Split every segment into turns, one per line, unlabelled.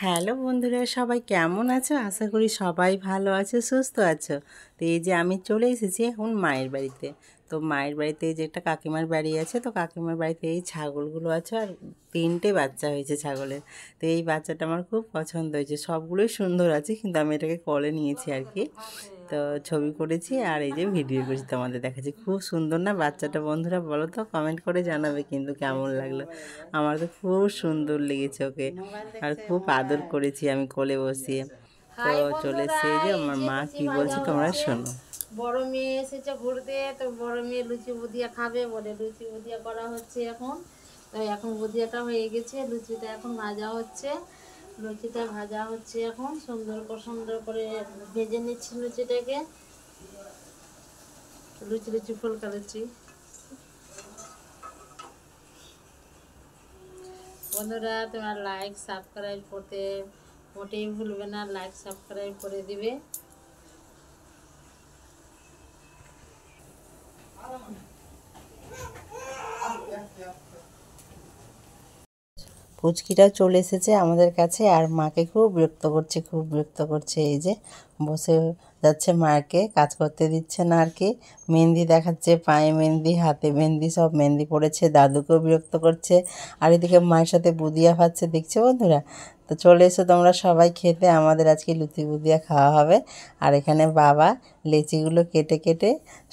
Hello বন্ধুরা, সবাই কেমন আছো? আশা করি সবাই ভালো আছো, সুস্থ আছো। তো এই যে আমি চলে এসেছি এখন মায়ের বাড়িতে। তো মায়ের বাড়িতে যে একটা কাকিমার বাড়ি আছে, তো কাকিমার বাড়িতে এই ছাগলগুলো আছে আর 3টে বাচ্চা হয়েছে ছাগলের। তো এই বাচ্চাটা আমার খুব পছন্দ হয়েছে, সবগুলোই সুন্দর আছে, কিন্তু আমি এটাকে কোলে নিয়েছি আর কি। তো ছবি করেছি আর এই যে ভিডিও করেছি, তোমাদের দেখাচ্ছি। খুব সুন্দর না বাচ্চাটা? বন্ধুরা বলো তো, কমেন্ট করে জানাবে কিন্তু কেমন লাগলো। আমার তো খুব সুন্দর লেগেছে ওকে, আর খুব আদর করেছি আমি কোলে বসিয়ে। তো চলে এসেছে, এই যে আমার মা কি বলছে তোমরা শোনো।
বড় মেয়ে এসেছে ঘুরতে, তো বড় মেয়ে লুচি বুদিয়া খাবে বলে লুচি বুদিয়া করা হচ্ছে এখন। তো এখন বুদিয়াটা হয়ে গেছে, লুচিটা এখন ভাজা হচ্ছে। লুচিটা ভাজা হচ্ছে এখন, সুন্দর করে ভেজে নিচ্ছি লুচিটাকে। লুচি লুচি ফুলকা লুচি। বন্ধুরা তোমরা লাইক সাবস্ক্রাইব করতে মোটেই ভুলবে না, লাইক সাবস্ক্রাইব করে দিবে।
পুচকিটাও চলে এসেছে আমাদের কাছে, আর মাকে খুব বিরক্ত করছে, খুব বিরক্ত করছে। এই যে বসে যাচ্ছে, মাকে কাজ করতে দিচ্ছে না আর কি। মেহেন্দি দেখাচ্ছে, পায়ে মেহেন্দি, হাতে মেহেন্দি, সব মেহেন্দি পড়েছে। দাদুকেও বিরক্ত করছে। আর এদিকে মায়ের সাথে বুদিয়া খাচ্ছে, দেখছো বন্ধুরা? তো চলে এসো তোমরা সবাই খেতে, আমাদের আজকে লুচি বুদিয়া খাওয়া হবে। আর এখানে বাবা লেচিগুলো কেটে কেটে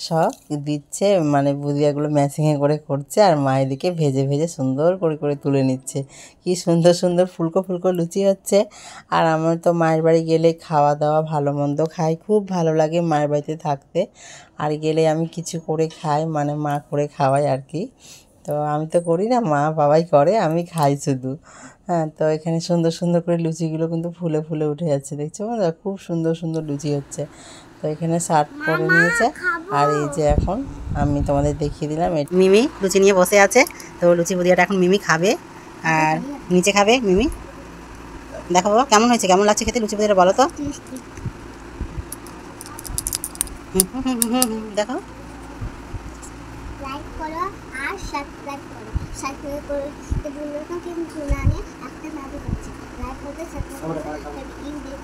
সব দিচ্ছে, মানে বুদিয়াগুলো ম্যাচিংয়ে করে করছে, আর মা এদিকে ভেজে ভেজে সুন্দর করে করে তুলে নিচ্ছে। কি সুন্দর সুন্দর ফুলকো ফুলকো লুচি হচ্ছে। আর আমার তো মায়ের বাড়ি গেলে খাওয়া দাওয়া ভালো মন্দ খাই, খুব ভালো লাগে মায়ের বাড়িতে থাকতে। আর গেলে আমি কিছু করে খাই, মানে মা করে খাওয়াই আর কি। তো আমি তো করি না, মা বাবাই করে, আমি খাই শুধু। হ্যাঁ, তো এখানে সুন্দর সুন্দর করে লুচিগুলো কিন্তু ফুলে ফুলে উঠে যাচ্ছে, দেখছো বন্ধুরা? খুব সুন্দর সুন্দর লুচি হচ্ছে। তো এখানে শার্ট পরে নিয়েছে। আর এই যে এখন আমি তোমাদের দেখিয়ে দিলাম, মিমি লুচি নিয়ে বসে আছে। তো লুচি বুদিয়াটা এখন মিমি খাবে, আর নিচে খাবে মিমি। দেখো বাবা কেমন হয়েছে, কেমন লাগছে খেতে লুচি বুদিয়াটা বলো তো। দেখো,
লাইক করো আর সাবস্ক্রাইব করো। সাবস্ক্রাইব করতে ভুলবে না, কিন্তু না নিয়ে একটা দাবি করছি। লাইক করতে সাবস্ক্রাইব করতে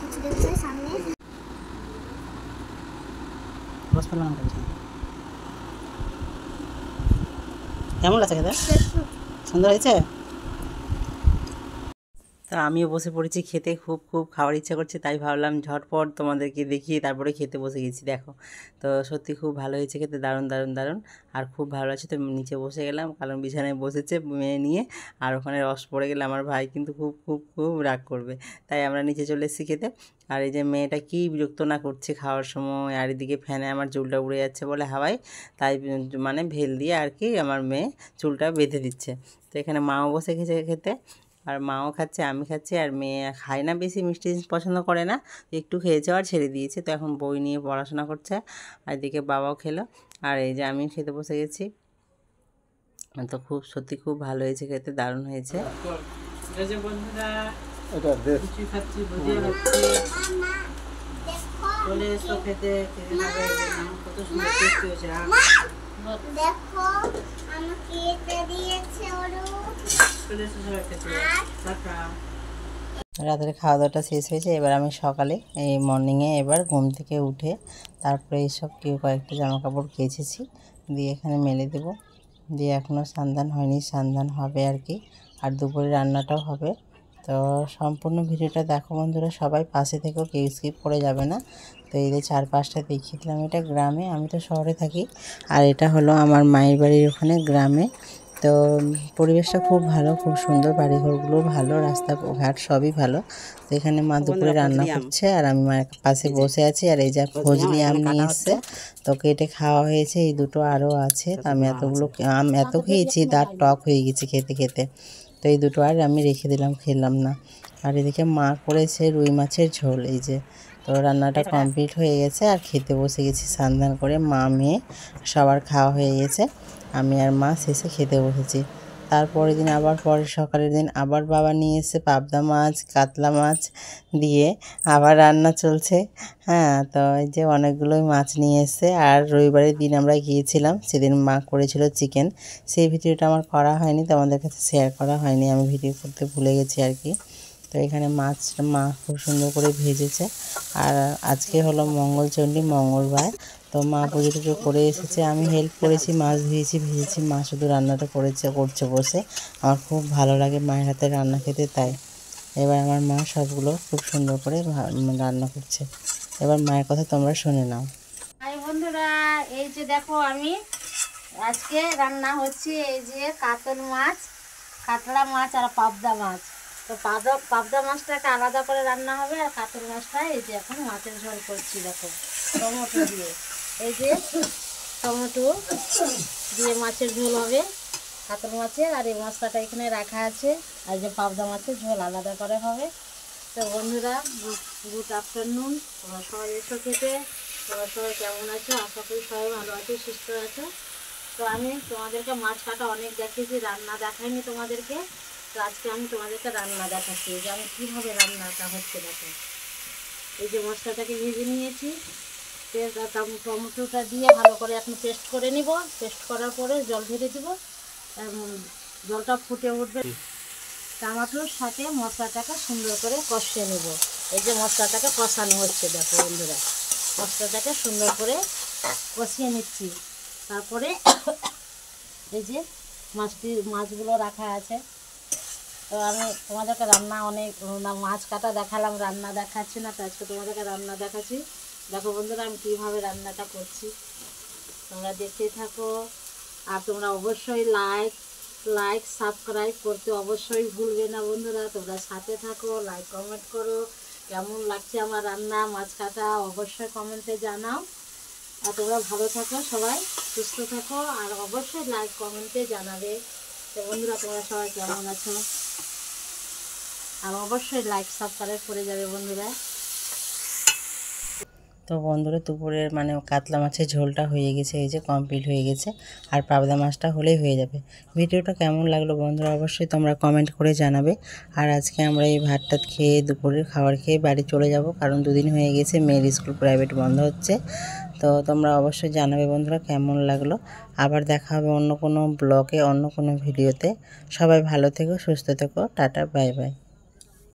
কিছু দেখবে সামনে
কেমন লাগছে খেতে? সুন্দর হয়েছে। তো আমিও বসে পড়েছি খেতে, খুব খুব খাওয়ার ইচ্ছা করছে, তাই ভাবলাম ঝটপট তোমাদেরকে দেখিয়ে তারপরে খেতে বসে গেছি। দেখো, তো সত্যি খুব ভালো হয়েছে খেতে, দারুণ দারুণ দারুণ। আর খুব ভালো আছে। তো নিচে বসে গেলাম, কারণ বিছানায় বসেছে মেয়ে নিয়ে, আর ওখানে রস পড়ে গেলে আমার ভাই কিন্তু খুব খুব খুব রাগ করবে। তাই আমরা নিচে চলে এসেছি খেতে। আর এই যে মেয়েটা কি বিরক্ত না করছে খাওয়ার সময়, আর এদিকে ফ্যানে আমার চুলটা উড়ে যাচ্ছে বলে হাওয়ায়, তাই মানে ভেল দিয়ে আর কি আমার মেয়ে চুলটা বেঁধে দিচ্ছে। তো এখানে মাও বসে খেয়েছে খেতে, আর মাও খাচ্ছে, আমি খাচ্ছি। আর মেয়ে খায় না, বেশি মিষ্টি জিনিস পছন্দ করে না, একটু খেয়েছে আর ছেড়ে দিয়েছে। তো এখন বই নিয়ে পড়াশোনা করছে। আর এদিকে বাবাও খেলো, আর এই যে আমি খেতে বসে গেছি। তো খুব সত্যি খুব ভালো হয়েছে খেতে, দারুণ হয়েছে। বন্ধুরা লুচি খাচ্ছি, ভুজিয়া খাচ্ছি, চলে এসো খেতে, কত সুন্দর টেস্টি হয়েছে।
দেখো আমাকে এটা দিয়েছে ওরু।
চলে এসো সবাই খেতে। টাটা। রাতের খাওয়া দাওয়াটা শেষ হয়েছে, এবার আমি সকালে এই মর্নিংয়ে এবার ঘুম থেকে উঠে তারপরে এইসব কয়েকটা জামা কাপড় কেচেছি, দিয়ে এখানে মেলে দেব। দিয়ে এখনও সন্ধান হয়নি, সন্ধান হবে আর কি। আর দুপুরে রান্নাটাও হবে। তো সম্পূর্ণ ভিডিওটা দেখো বন্ধুরা, সবাই পাশে থেকেও কেউ স্কিপ করে যাবে না। তো এই যে চারপাশটা দেখিয়ে দিলাম, এটা গ্রামে, আমি তো শহরে থাকি। আর এটা হলো আমার মায়ের বাড়ির ওখানে গ্রামে। তো পরিবেশটা খুব ভালো, খুব সুন্দর, বাড়িঘরগুলো ভালো, রাস্তাঘাট সবই ভালো। তো এখানে মা দুপুরে রান্না করছে, আর আমি মায়ের পাশে বসে আছি। আর এই যা ফজলি আম নিয়ে এসছে, তো কেটে খাওয়া হয়েছে, এই দুটো আরও আছে। তো আমি এতগুলো আম এত খেয়েছি, দাঁত টক হয়ে গেছে খেতে খেতে। তো এই দুটো আর আমি রেখে দিলাম, খেলাম না। আর এদিকে মা করেছে রুই মাছের ঝোল, এই যে। তো রান্নাটা কমপ্লিট হয়ে গেছে, আর খেতে বসে গেছি স্নান করে, মা মেয়ে সবার খাওয়া হয়ে গেছে। আমি আর মা শেষে খেতে বসেছি। তারপরের দিন আবার পরের সকালের দিন আবার বাবা নিয়ে এসে পাবদা মাছ, কাতলা মাছ দিয়ে আবার রান্না চলছে। হ্যাঁ, তো এই যে অনেকগুলোই মাছ নিয়ে এসে। আর রবিবারের দিন আমরা গিয়েছিলাম, সেদিন মা করেছিল চিকেন। সেই ভিডিওটা আমার করা হয়নি, তোমাদের কাছে শেয়ার করা হয়নি, আমি ভিডিও করতে ভুলে গেছি আর কি। তো এখানে মাছটা মা খুব সুন্দর করে ভেজেছে। আর আজকে হলো মঙ্গলচণ্ডী, মঙ্গলবার, তো মা পুজো টুজো করে এসেছে। আমি হেল্প করেছি, মাছ ধুয়েছি, ভেজেছি, মা শুধু রান্নাটা করছে বসে। আমার খুব ভালো লাগে মায়ের হাতে রান্না খেতে, তাই এবার আমার মা সবগুলো খুব সুন্দর করে রান্না করছে। এবার মায়ের কথা তোমরা শুনে নাও।
হাই বন্ধুরা, এই যে দেখো আমি আজকে রান্না হচ্ছে এই যে কাতল মাছ, কাতলা মাছ আর পাবদা মাছ। তো পাবদা মাছটাকে আলাদা করে রান্না হবে, আর কাতল মাছটা এই যে এখন মাছের ঝোল করছি। দেখো টমেটো দিয়ে, এই যে টমেটো দিয়ে মাছের ঝোল হবে কাতল মাছের, আর এই মশলাটা এখানে রাখা আছে, আর যে পাবদা মাছের ঝোল আলাদা করে হবে। তো বন্ধুরা, গুড আফটারনুন, তোমরা সবাই এসো খেতে। তোমরা সবাই কেমন আছো? আশা করি সবাই ভালো আছো, সুস্থ আছো। তো আমি তোমাদেরকে মাছ কাটা অনেক দেখিয়েছি, রান্না দেখাইনি তোমাদেরকে। তো আজকে আমি তোমাদেরকে রান্না দেখাচ্ছি যে আমি কীভাবে রান্নাটা হচ্ছে। দেখো এই যে মশলাটাকে ভেজে নিয়েছি, টমেটোটা দিয়ে ভালো করে এখন পেস্ট করে নিব। পেস্ট করার পরে জল ঢেলে দিব, জলটা ফুটে উঠবে। টমেটোর সাথে মশলাটাকে সুন্দর করে কষিয়ে নেব। এই যে মশলাটাকে কষানো হচ্ছে, দেখো বন্ধুরা, মশলাটাকে সুন্দর করে কষিয়ে নিচ্ছি। তারপরে এই যে মাছগুলো রাখা আছে। তো আমি তোমাদেরকে রান্না মাছ কাটা দেখালাম, রান্না দেখাচ্ছি না, তো আজকে তোমাদেরকে রান্না দেখাচ্ছি। দেখো বন্ধুরা, আমি কীভাবে রান্নাটা করছি, তোমরা দেখতে থাকো। আর তোমরা অবশ্যই লাইক সাবস্ক্রাইব করতে অবশ্যই ভুলবে না বন্ধুরা। তোমরা সাথে থাকো, লাইক কমেন্ট করো, কেমন লাগছে আমার রান্না মাছ কাটা অবশ্যই কমেন্টে জানাও। আর তোমরা ভালো থাকো, সবাই সুস্থ থাকো, আর অবশ্যই লাইক কমেন্টে জানাবে। তো বন্ধুরা, তোমরা সবাই কেমন আছো? আর অবশ্যই লাইক সাবস্ক্রাইব করে যাবে বন্ধুরা।
তো বন্ধুরা, দুপুরের কাতলা মাছের ঝোলটা হয়ে গেছে, এই যে কমপ্লিট হয়ে গেছে। আর পাবদা মাছটা হলেই হয়ে যাবে। ভিডিওটা কেমন লাগলো বন্ধুরা অবশ্যই তোমরা কমেন্ট করে জানাবে। আর আজকে আমরা এই ভাতটা খেয়ে, দুপুরের খাবার খেয়ে বাড়ি চলে যাব, কারণ দুদিন হয়ে গেছে মেয়ের স্কুল প্রাইভেট বন্ধ হচ্ছে। তো তোমরা অবশ্যই জানাবে বন্ধুরা কেমন লাগলো। আবার দেখা হবে অন্য কোনো ব্লগে, অন্য কোনো ভিডিওতে। সবাই ভালো থেকো, সুস্থ থেকো, টাটা, বাই বাই।